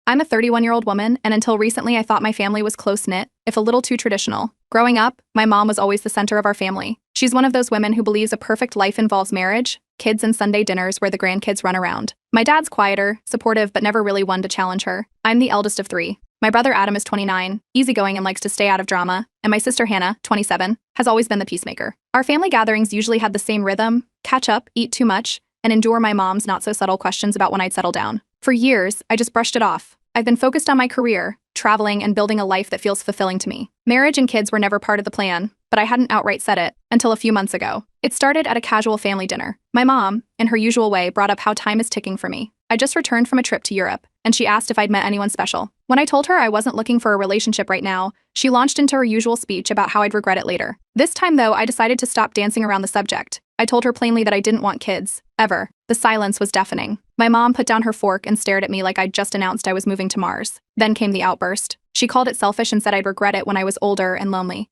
I'm a 31-year-old woman, and until recently I thought my family was close-knit, if a little too traditional. Growing up, my mom was always the center of our family. She's one of those women who believes a perfect life involves marriage, kids, and Sunday dinners where the grandkids run around. My dad's quieter, supportive, but never really one to challenge her. I'm the eldest of three. My brother Adam is 29, easygoing and likes to stay out of drama, and my sister Hannah, 27, has always been the peacemaker. Our family gatherings usually had the same rhythm: catch up, eat too much, and endure my mom's not-so-subtle questions about when I'd settle down. For years, I just brushed it off. I've been focused on my career, traveling, and building a life that feels fulfilling to me. Marriage and kids were never part of the plan, but I hadn't outright said it until a few months ago. It started at a casual family dinner. My mom, in her usual way, brought up how time is ticking for me. I just returned from a trip to Europe, and she asked if I'd met anyone special. When I told her I wasn't looking for a relationship right now, she launched into her usual speech about how I'd regret it later. This time, though, I decided to stop dancing around the subject. I told her plainly that I didn't want kids, ever. The silence was deafening. My mom put down her fork and stared at me like I'd just announced I was moving to Mars. Then came the outburst. She called it selfish and said I'd regret it when I was older and lonely.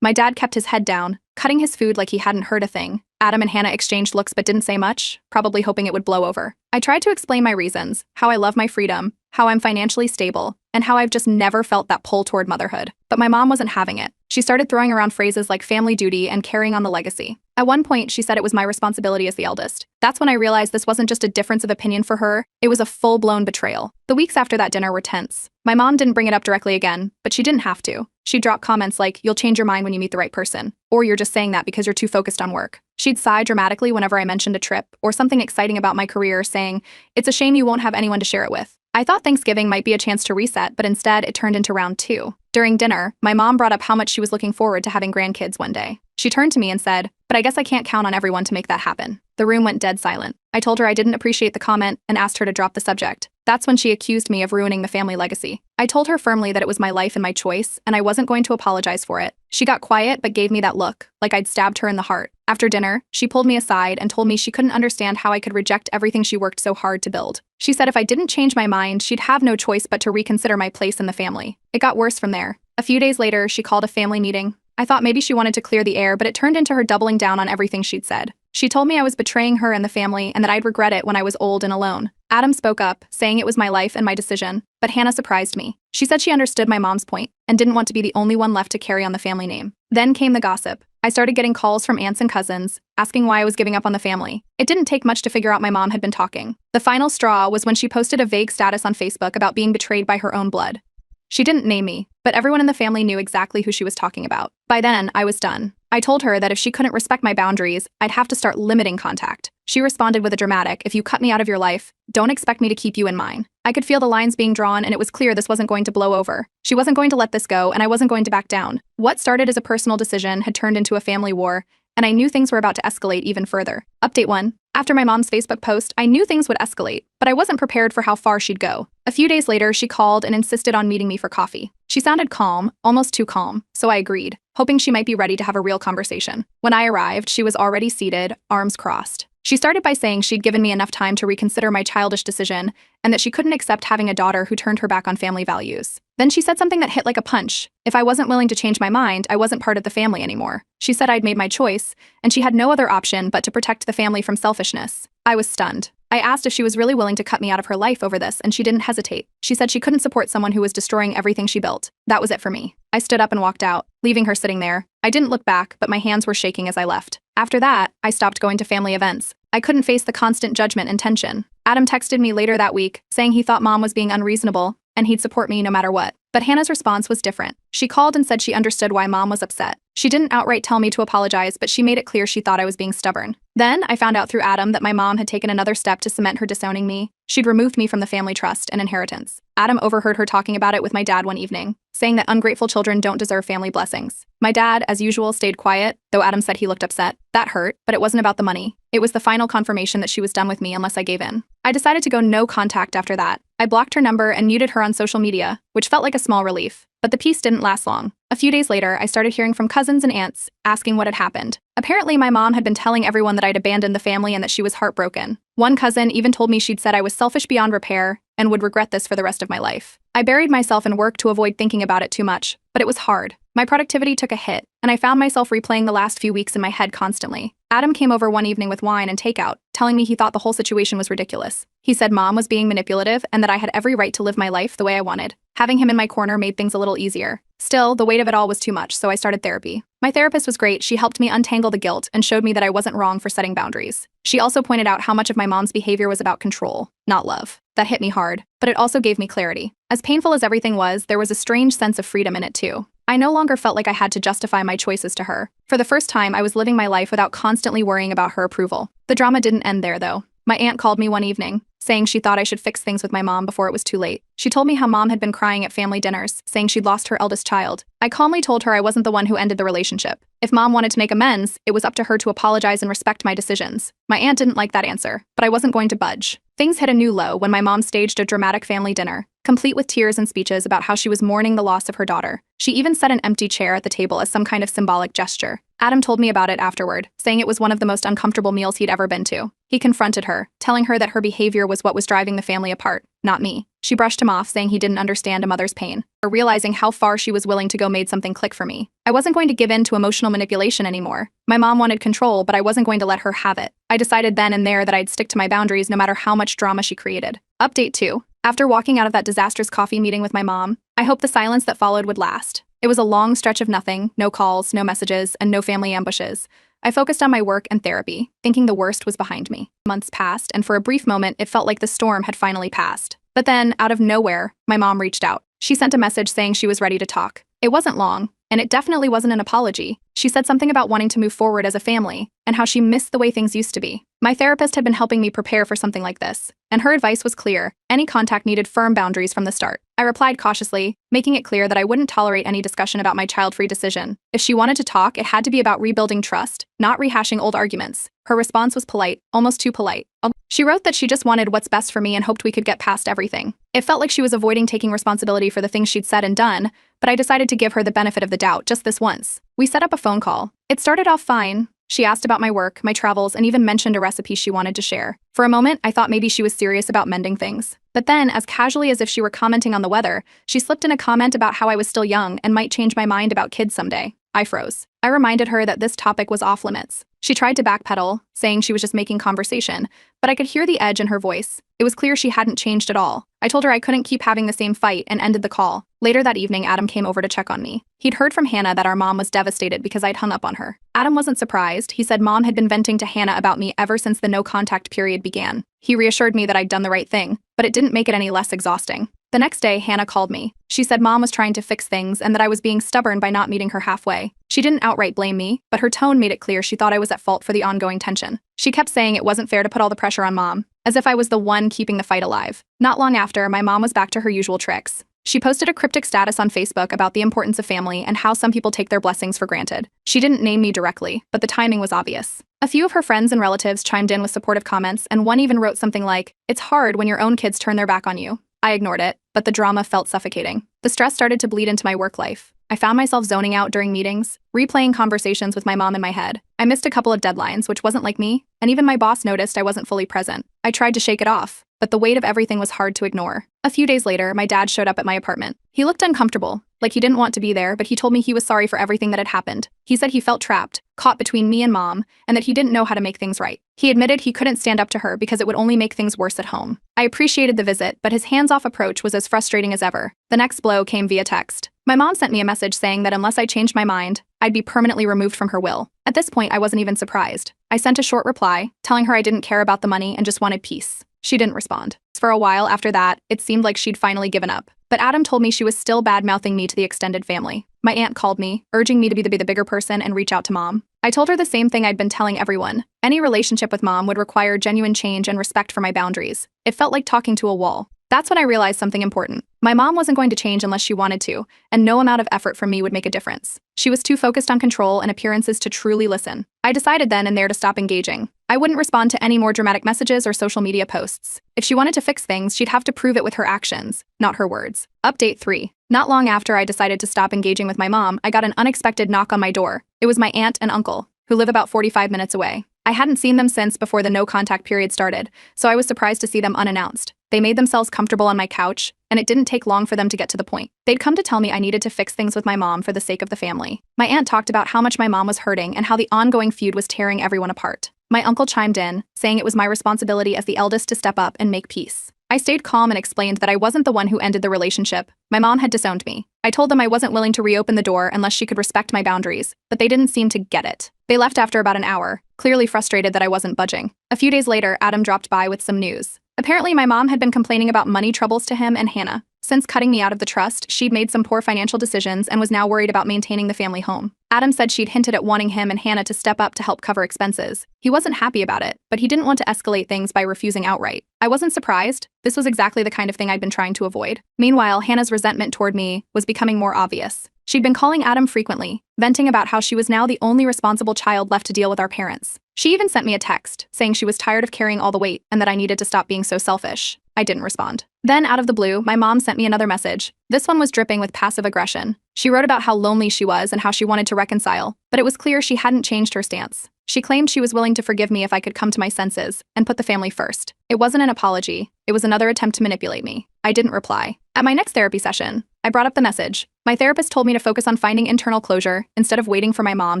My dad kept his head down, cutting his food like he hadn't heard a thing. Adam and Hannah exchanged looks but didn't say much, probably hoping it would blow over. I tried to explain my reasons, how I love my freedom, how I'm financially stable, and how I've just never felt that pull toward motherhood. But my mom wasn't having it. She started throwing around phrases like family duty and carrying on the legacy. At one point, she said it was my responsibility as the eldest. That's when I realized this wasn't just a difference of opinion for her, it was a full-blown betrayal. The weeks after that dinner were tense. My mom didn't bring it up directly again, but she didn't have to. She'd drop comments like, "You'll change your mind when you meet the right person," or "You're just saying that because you're too focused on work." She'd sigh dramatically whenever I mentioned a trip or something exciting about my career, saying, "It's a shame you won't have anyone to share it with." I thought Thanksgiving might be a chance to reset, but instead it turned into round two. During dinner, my mom brought up how much she was looking forward to having grandkids one day. She turned to me and said, "But I guess I can't count on everyone to make that happen." The room went dead silent. I told her I didn't appreciate the comment and asked her to drop the subject. That's when she accused me of ruining the family legacy. I told her firmly that it was my life and my choice, and I wasn't going to apologize for it. She got quiet but gave me that look, like I'd stabbed her in the heart. After dinner, she pulled me aside and told me she couldn't understand how I could reject everything she worked so hard to build. She said if I didn't change my mind, she'd have no choice but to reconsider my place in the family. It got worse from there. A few days later, she called a family meeting. I thought maybe she wanted to clear the air, but it turned into her doubling down on everything she'd said. She told me I was betraying her and the family and that I'd regret it when I was old and alone. Adam spoke up, saying it was my life and my decision, but Hannah surprised me. She said she understood my mom's point and didn't want to be the only one left to carry on the family name. Then came the gossip. I started getting calls from aunts and cousins, asking why I was giving up on the family. It didn't take much to figure out my mom had been talking. The final straw was when she posted a vague status on Facebook about being betrayed by her own blood. She didn't name me, but everyone in the family knew exactly who she was talking about. By then, I was done. I told her that if she couldn't respect my boundaries, I'd have to start limiting contact. She responded with a dramatic, "If you cut me out of your life, don't expect me to keep you in mine." I could feel the lines being drawn, and it was clear this wasn't going to blow over. She wasn't going to let this go, and I wasn't going to back down. What started as a personal decision had turned into a family war, and I knew things were about to escalate even further. Update 1. After my mom's Facebook post, I knew things would escalate, but I wasn't prepared for how far she'd go. A few days later, she called and insisted on meeting me for coffee. She sounded calm, almost too calm, so I agreed, hoping she might be ready to have a real conversation. When I arrived, she was already seated, arms crossed. She started by saying she'd given me enough time to reconsider my childish decision and that she couldn't accept having a daughter who turned her back on family values. Then she said something that hit like a punch. If I wasn't willing to change my mind, I wasn't part of the family anymore. She said I'd made my choice, and she had no other option but to protect the family from selfishness. I was stunned. I asked if she was really willing to cut me out of her life over this, and she didn't hesitate. She said she couldn't support someone who was destroying everything she built. That was it for me. I stood up and walked out, leaving her sitting there. I didn't look back, but my hands were shaking as I left. After that, I stopped going to family events. I couldn't face the constant judgment and tension. Adam texted me later that week, saying he thought mom was being unreasonable, and he'd support me no matter what. But Hannah's response was different. She called and said she understood why mom was upset. She didn't outright tell me to apologize, but she made it clear she thought I was being stubborn. Then I found out through Adam that my mom had taken another step to cement her disowning me. She'd removed me from the family trust and inheritance. Adam overheard her talking about it with my dad one evening, saying that ungrateful children don't deserve family blessings. My dad, as usual, stayed quiet, though Adam said he looked upset. That hurt, but it wasn't about the money. It was the final confirmation that she was done with me unless I gave in. I decided to go no contact after that. I blocked her number and muted her on social media, which felt like a small relief. But the peace didn't last long. A few days later, I started hearing from cousins and aunts, asking what had happened. Apparently, my mom had been telling everyone that I'd abandoned the family and that she was heartbroken. One cousin even told me she'd said I was selfish beyond repair and would regret this for the rest of my life. I buried myself in work to avoid thinking about it too much, but it was hard. My productivity took a hit, and I found myself replaying the last few weeks in my head constantly. Adam came over one evening with wine and takeout, telling me he thought the whole situation was ridiculous. He said Mom was being manipulative and that I had every right to live my life the way I wanted. Having him in my corner made things a little easier. Still, the weight of it all was too much, so I started therapy. My therapist was great. She helped me untangle the guilt and showed me that I wasn't wrong for setting boundaries. She also pointed out how much of my mom's behavior was about control, not love. That hit me hard, but it also gave me clarity. As painful as everything was, there was a strange sense of freedom in it too. I no longer felt like I had to justify my choices to her. For the first time, I was living my life without constantly worrying about her approval. The drama didn't end there, though. My aunt called me one evening, saying she thought I should fix things with my mom before it was too late. She told me how Mom had been crying at family dinners, saying she'd lost her eldest child. I calmly told her I wasn't the one who ended the relationship. If Mom wanted to make amends, it was up to her to apologize and respect my decisions. My aunt didn't like that answer, but I wasn't going to budge. Things hit a new low when my mom staged a dramatic family dinner, complete with tears and speeches about how she was mourning the loss of her daughter. She even set an empty chair at the table as some kind of symbolic gesture. Adam told me about it afterward, saying it was one of the most uncomfortable meals he'd ever been to. He confronted her, telling her that her behavior was what was driving the family apart, not me. She brushed him off, saying he didn't understand a mother's pain. Or realizing how far she was willing to go made something click for me. I wasn't going to give in to emotional manipulation anymore. My mom wanted control, but I wasn't going to let her have it. I decided then and there that I'd stick to my boundaries no matter how much drama she created. Update 2. After walking out of that disastrous coffee meeting with my mom, I hoped the silence that followed would last. It was a long stretch of nothing, no calls, no messages, and no family ambushes. I focused on my work and therapy, thinking the worst was behind me. Months passed, and for a brief moment, it felt like the storm had finally passed. But then, out of nowhere, my mom reached out. She sent a message saying she was ready to talk. It wasn't long, and it definitely wasn't an apology. She said something about wanting to move forward as a family, and how she missed the way things used to be. My therapist had been helping me prepare for something like this, and her advice was clear. Any contact needed firm boundaries from the start. I replied cautiously, making it clear that I wouldn't tolerate any discussion about my child-free decision. If she wanted to talk, it had to be about rebuilding trust, not rehashing old arguments. Her response was polite, almost too polite. She wrote that she just wanted what's best for me and hoped we could get past everything. It felt like she was avoiding taking responsibility for the things she'd said and done, but I decided to give her the benefit of the doubt just this once. We set up a phone call. It started off fine. She asked about my work, my travels, and even mentioned a recipe she wanted to share. For a moment, I thought maybe she was serious about mending things. But then, as casually as if she were commenting on the weather, she slipped in a comment about how I was still young and might change my mind about kids someday. I froze. I reminded her that this topic was off limits. She tried to backpedal, saying she was just making conversation, but I could hear the edge in her voice. It was clear she hadn't changed at all. I told her I couldn't keep having the same fight and ended the call. Later that evening, Adam came over to check on me. He'd heard from Hannah that our mom was devastated because I'd hung up on her. Adam wasn't surprised. He said Mom had been venting to Hannah about me ever since the no-contact period began. He reassured me that I'd done the right thing, but it didn't make it any less exhausting. The next day, Hannah called me. She said Mom was trying to fix things and that I was being stubborn by not meeting her halfway. She didn't outright blame me, but her tone made it clear she thought I was at fault for the ongoing tension. She kept saying it wasn't fair to put all the pressure on Mom, as if I was the one keeping the fight alive. Not long after, my mom was back to her usual tricks. She posted a cryptic status on Facebook about the importance of family and how some people take their blessings for granted. She didn't name me directly, but the timing was obvious. A few of her friends and relatives chimed in with supportive comments, and one even wrote something like, "It's hard when your own kids turn their back on you." I ignored it, but the drama felt suffocating. The stress started to bleed into my work life. I found myself zoning out during meetings, replaying conversations with my mom in my head. I missed a couple of deadlines, which wasn't like me, and even my boss noticed I wasn't fully present. I tried to shake it off, but the weight of everything was hard to ignore. A few days later, my dad showed up at my apartment. He looked uncomfortable, like he didn't want to be there, but he told me he was sorry for everything that had happened. He said he felt trapped, caught between me and Mom, and that he didn't know how to make things right. He admitted he couldn't stand up to her because it would only make things worse at home. I appreciated the visit, but his hands-off approach was as frustrating as ever. The next blow came via text. My mom sent me a message saying that unless I changed my mind, I'd be permanently removed from her will. At this point, I wasn't even surprised. I sent a short reply, telling her I didn't care about the money and just wanted peace. She didn't respond. For a while after that, it seemed like she'd finally given up. But Adam told me she was still bad-mouthing me to the extended family. My aunt called me, urging me to be the bigger person and reach out to Mom. I told her the same thing I'd been telling everyone. Any relationship with Mom would require genuine change and respect for my boundaries. It felt like talking to a wall. That's when I realized something important. My mom wasn't going to change unless she wanted to, and no amount of effort from me would make a difference. She was too focused on control and appearances to truly listen. I decided then and there to stop engaging. I wouldn't respond to any more dramatic messages or social media posts. If she wanted to fix things, she'd have to prove it with her actions, not her words. Update 3. Not long after I decided to stop engaging with my mom, I got an unexpected knock on my door. It was my aunt and uncle, who live about 45 minutes away. I hadn't seen them since before the no-contact period started, so I was surprised to see them unannounced. They made themselves comfortable on my couch, and it didn't take long for them to get to the point. They'd come to tell me I needed to fix things with my mom for the sake of the family. My aunt talked about how much my mom was hurting and how the ongoing feud was tearing everyone apart. My uncle chimed in, saying it was my responsibility as the eldest to step up and make peace. I stayed calm and explained that I wasn't the one who ended the relationship. My mom had disowned me. I told them I wasn't willing to reopen the door unless she could respect my boundaries, but they didn't seem to get it. They left after about an hour, clearly frustrated that I wasn't budging. A few days later, Adam dropped by with some news. Apparently, my mom had been complaining about money troubles to him and Hannah. Since cutting me out of the trust, she'd made some poor financial decisions and was now worried about maintaining the family home. Adam said she'd hinted at wanting him and Hannah to step up to help cover expenses. He wasn't happy about it, but he didn't want to escalate things by refusing outright. I wasn't surprised. This was exactly the kind of thing I'd been trying to avoid. Meanwhile, Hannah's resentment toward me was becoming more obvious. She'd been calling Adam frequently, venting about how she was now the only responsible child left to deal with our parents. She even sent me a text, saying she was tired of carrying all the weight and that I needed to stop being so selfish. I didn't respond. Then, out of the blue, my mom sent me another message. This one was dripping with passive aggression. She wrote about how lonely she was and how she wanted to reconcile, but it was clear she hadn't changed her stance. She claimed she was willing to forgive me if I could come to my senses and put the family first. It wasn't an apology. It was another attempt to manipulate me. I didn't reply. At my next therapy session, I brought up the message. My therapist told me to focus on finding internal closure instead of waiting for my mom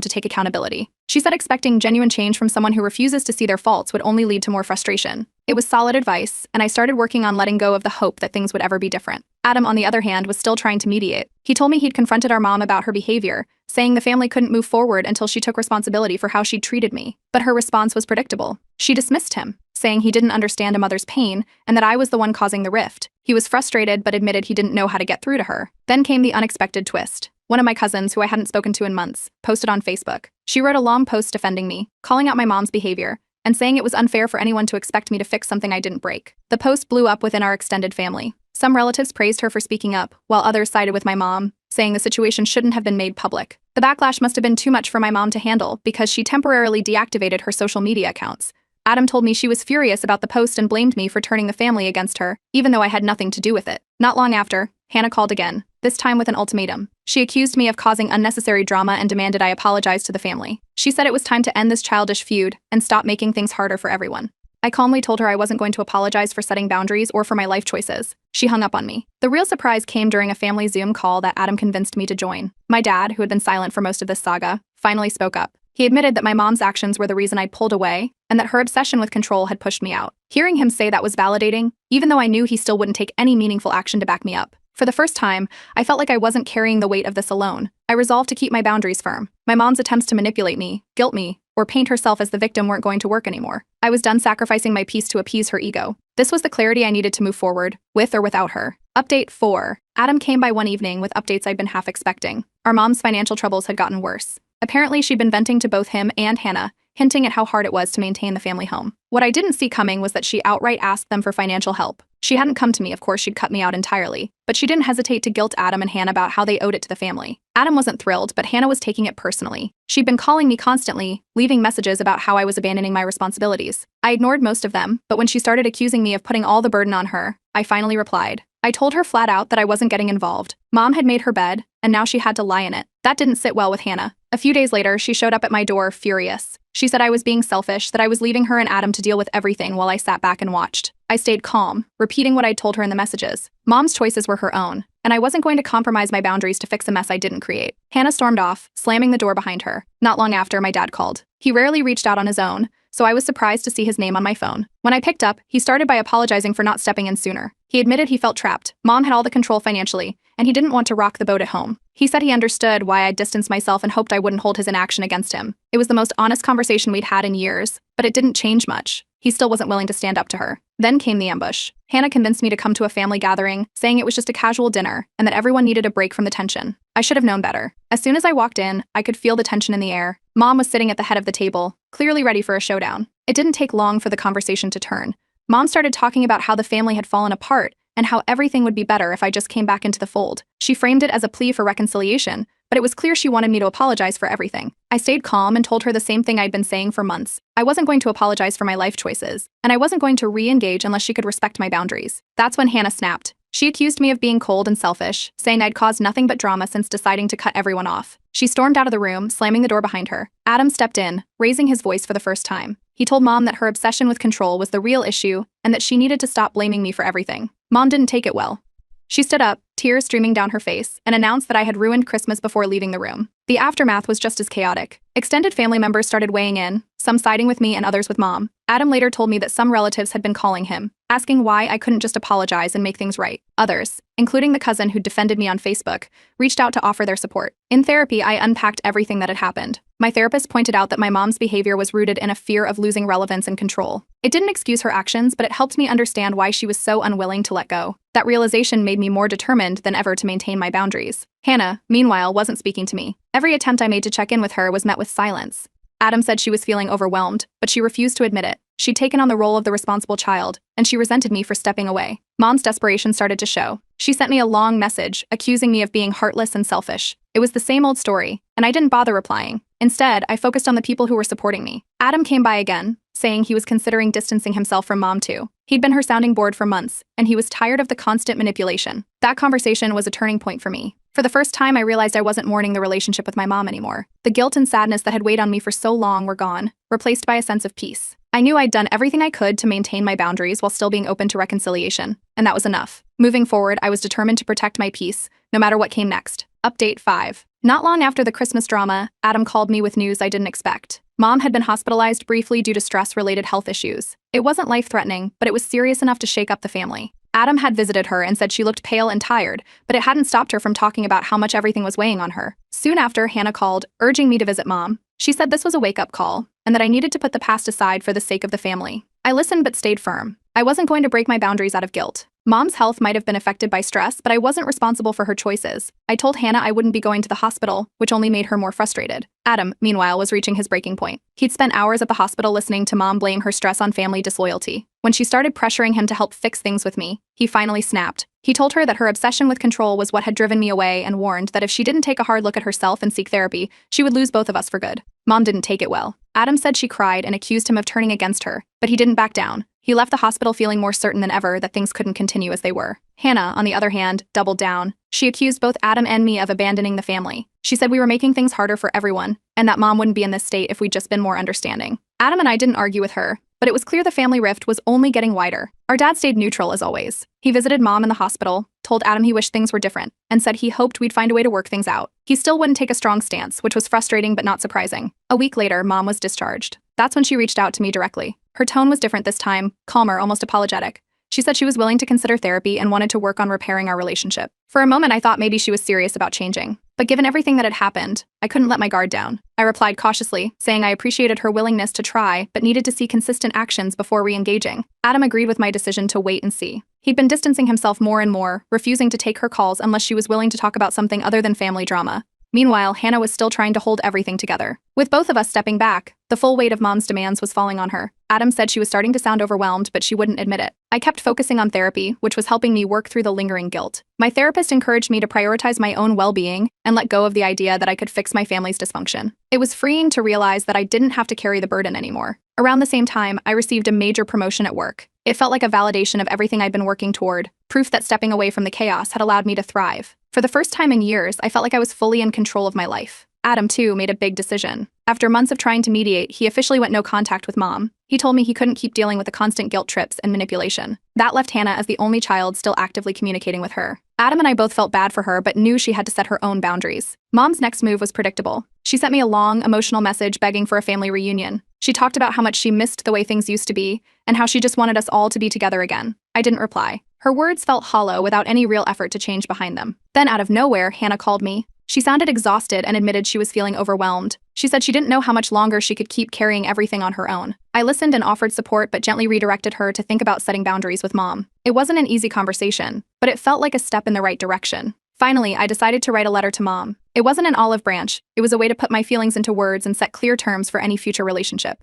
to take accountability. She said expecting genuine change from someone who refuses to see their faults would only lead to more frustration. It was solid advice, and I started working on letting go of the hope that things would ever be different. Adam, on the other hand, was still trying to mediate. He told me he'd confronted our mom about her behavior, saying the family couldn't move forward until she took responsibility for how she'd treated me. But her response was predictable. She dismissed him, saying he didn't understand a mother's pain and that I was the one causing the rift. He was frustrated but admitted he didn't know how to get through to her. Then came the unexpected twist. One of my cousins, who I hadn't spoken to in months, posted on Facebook. She wrote a long post defending me, calling out my mom's behavior, and saying it was unfair for anyone to expect me to fix something I didn't break. The post blew up within our extended family. Some relatives praised her for speaking up, while others sided with my mom, saying the situation shouldn't have been made public. The backlash must have been too much for my mom to handle because she temporarily deactivated her social media accounts. Adam told me she was furious about the post and blamed me for turning the family against her, even though I had nothing to do with it. Not long after, Hannah called again, this time with an ultimatum. She accused me of causing unnecessary drama and demanded I apologize to the family. She said it was time to end this childish feud and stop making things harder for everyone. I calmly told her I wasn't going to apologize for setting boundaries or for my life choices. She hung up on me. The real surprise came during a family Zoom call that Adam convinced me to join. My dad, who had been silent for most of this saga, finally spoke up. He admitted that my mom's actions were the reason I'd pulled away and that her obsession with control had pushed me out. Hearing him say that was validating, even though I knew he still wouldn't take any meaningful action to back me up. For the first time, I felt like I wasn't carrying the weight of this alone. I resolved to keep my boundaries firm. My mom's attempts to manipulate me, guilt me, or paint herself as the victim weren't going to work anymore. I was done sacrificing my peace to appease her ego. This was the clarity I needed to move forward, with or without her. Update 4. Adam came by one evening with updates I'd been half expecting. Our mom's financial troubles had gotten worse. Apparently, she'd been venting to both him and Hannah, hinting at how hard it was to maintain the family home. What I didn't see coming was that she outright asked them for financial help. She hadn't come to me, of course she'd cut me out entirely, but she didn't hesitate to guilt Adam and Hannah about how they owed it to the family. Adam wasn't thrilled, but Hannah was taking it personally. She'd been calling me constantly, leaving messages about how I was abandoning my responsibilities. I ignored most of them, but when she started accusing me of putting all the burden on her, I finally replied. I told her flat out that I wasn't getting involved. Mom had made her bed, and now she had to lie in it. That didn't sit well with Hannah. A few days later, she showed up at my door, furious. She said I was being selfish, that I was leaving her and Adam to deal with everything while I sat back and watched. I stayed calm, repeating what I'd told her in the messages. Mom's choices were her own, and I wasn't going to compromise my boundaries to fix a mess I didn't create. Hannah stormed off, slamming the door behind her. Not long after, my dad called. He rarely reached out on his own, so I was surprised to see his name on my phone. When I picked up, he started by apologizing for not stepping in sooner. He admitted he felt trapped. Mom had all the control financially, and he didn't want to rock the boat at home. He said he understood why I'd distanced myself and hoped I wouldn't hold his inaction against him. It was the most honest conversation we'd had in years, but it didn't change much. He still wasn't willing to stand up to her. Then came the ambush. Hannah convinced me to come to a family gathering, saying it was just a casual dinner and that everyone needed a break from the tension. I should have known better. As soon as I walked in, I could feel the tension in the air. Mom was sitting at the head of the table, clearly ready for a showdown. It didn't take long for the conversation to turn. Mom started talking about how the family had fallen apart and how everything would be better if I just came back into the fold. She framed it as a plea for reconciliation, but it was clear she wanted me to apologize for everything. I stayed calm and told her the same thing I'd been saying for months. I wasn't going to apologize for my life choices, and I wasn't going to re-engage unless she could respect my boundaries. That's when Hannah snapped. She accused me of being cold and selfish, saying I'd caused nothing but drama since deciding to cut everyone off. She stormed out of the room, slamming the door behind her. Adam stepped in, raising his voice for the first time. He told Mom that her obsession with control was the real issue and that she needed to stop blaming me for everything. Mom didn't take it well. She stood up, tears streaming down her face, and announced that I had ruined Christmas before leaving the room. The aftermath was just as chaotic. Extended family members started weighing in, some siding with me and others with Mom. Adam later told me that some relatives had been calling him, asking why I couldn't just apologize and make things right. Others, including the cousin who defended me on Facebook, reached out to offer their support. In therapy, I unpacked everything that had happened. My therapist pointed out that my mom's behavior was rooted in a fear of losing relevance and control. It didn't excuse her actions, but it helped me understand why she was so unwilling to let go. That realization made me more determined than ever to maintain my boundaries. Hannah, meanwhile, wasn't speaking to me. Every attempt I made to check in with her was met with silence. Adam said she was feeling overwhelmed, but she refused to admit it. She'd taken on the role of the responsible child, and she resented me for stepping away. Mom's desperation started to show. She sent me a long message, accusing me of being heartless and selfish. It was the same old story, and I didn't bother replying. Instead, I focused on the people who were supporting me. Adam came by again, saying he was considering distancing himself from Mom too. He'd been her sounding board for months, and he was tired of the constant manipulation. That conversation was a turning point for me. For the first time, I realized I wasn't mourning the relationship with my mom anymore. The guilt and sadness that had weighed on me for so long were gone, replaced by a sense of peace. I knew I'd done everything I could to maintain my boundaries while still being open to reconciliation, and that was enough. Moving forward, I was determined to protect my peace, no matter what came next. Update 5. Not long after the Christmas drama, Adam called me with news I didn't expect. Mom had been hospitalized briefly due to stress-related health issues. It wasn't life-threatening, but it was serious enough to shake up the family. Adam had visited her and said she looked pale and tired, but it hadn't stopped her from talking about how much everything was weighing on her. Soon after, Hannah called, urging me to visit Mom. She said this was a wake-up call, and that I needed to put the past aside for the sake of the family. I listened but stayed firm. I wasn't going to break my boundaries out of guilt. Mom's health might have been affected by stress, but I wasn't responsible for her choices. I told Hannah I wouldn't be going to the hospital, which only made her more frustrated. Adam, meanwhile, was reaching his breaking point. He'd spent hours at the hospital listening to Mom blame her stress on family disloyalty. When she started pressuring him to help fix things with me, he finally snapped. He told her that her obsession with control was what had driven me away and warned that if she didn't take a hard look at herself and seek therapy, she would lose both of us for good. Mom didn't take it well. Adam said she cried and accused him of turning against her, but he didn't back down. He left the hospital feeling more certain than ever that things couldn't continue as they were. Hannah, on the other hand, doubled down. She accused both Adam and me of abandoning the family. She said we were making things harder for everyone, and that Mom wouldn't be in this state if we'd just been more understanding. Adam and I didn't argue with her, but it was clear the family rift was only getting wider. Our dad stayed neutral as always. He visited Mom in the hospital, told Adam he wished things were different, and said he hoped we'd find a way to work things out. He still wouldn't take a strong stance, which was frustrating but not surprising. A week later, Mom was discharged. That's when she reached out to me directly. Her tone was different this time, calmer, almost apologetic. She said she was willing to consider therapy and wanted to work on repairing our relationship. For a moment, I thought maybe she was serious about changing. But given everything that had happened, I couldn't let my guard down. I replied cautiously, saying I appreciated her willingness to try, but needed to see consistent actions before re-engaging. Adam agreed with my decision to wait and see. He'd been distancing himself more and more, refusing to take her calls unless she was willing to talk about something other than family drama. Meanwhile, Hannah was still trying to hold everything together. With both of us stepping back, the full weight of Mom's demands was falling on her. Adam said she was starting to sound overwhelmed, but she wouldn't admit it. I kept focusing on therapy, which was helping me work through the lingering guilt. My therapist encouraged me to prioritize my own well-being and let go of the idea that I could fix my family's dysfunction. It was freeing to realize that I didn't have to carry the burden anymore. Around the same time, I received a major promotion at work. It felt like a validation of everything I'd been working toward, proof that stepping away from the chaos had allowed me to thrive. For the first time in years, I felt like I was fully in control of my life. Adam, too, made a big decision. After months of trying to mediate, he officially went no contact with Mom. He told me he couldn't keep dealing with the constant guilt trips and manipulation. That left Hannah as the only child still actively communicating with her. Adam and I both felt bad for her, but knew she had to set her own boundaries. Mom's next move was predictable. She sent me a long, emotional message begging for a family reunion. She talked about how much she missed the way things used to be, and how she just wanted us all to be together again. I didn't reply. Her words felt hollow without any real effort to change behind them. Then out of nowhere, Hannah called me. She sounded exhausted and admitted she was feeling overwhelmed. She said she didn't know how much longer she could keep carrying everything on her own. I listened and offered support, but gently redirected her to think about setting boundaries with Mom. It wasn't an easy conversation, but it felt like a step in the right direction. Finally, I decided to write a letter to Mom. It wasn't an olive branch. It was a way to put my feelings into words and set clear terms for any future relationship.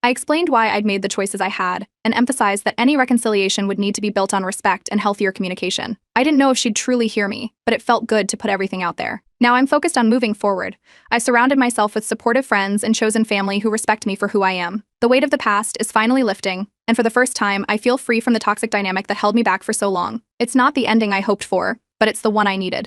I explained why I'd made the choices I had, and emphasized that any reconciliation would need to be built on respect and healthier communication. I didn't know if she'd truly hear me, but it felt good to put everything out there. Now I'm focused on moving forward. I surrounded myself with supportive friends and chosen family who respect me for who I am. The weight of the past is finally lifting, and for the first time, I feel free from the toxic dynamic that held me back for so long. It's not the ending I hoped for, but it's the one I needed.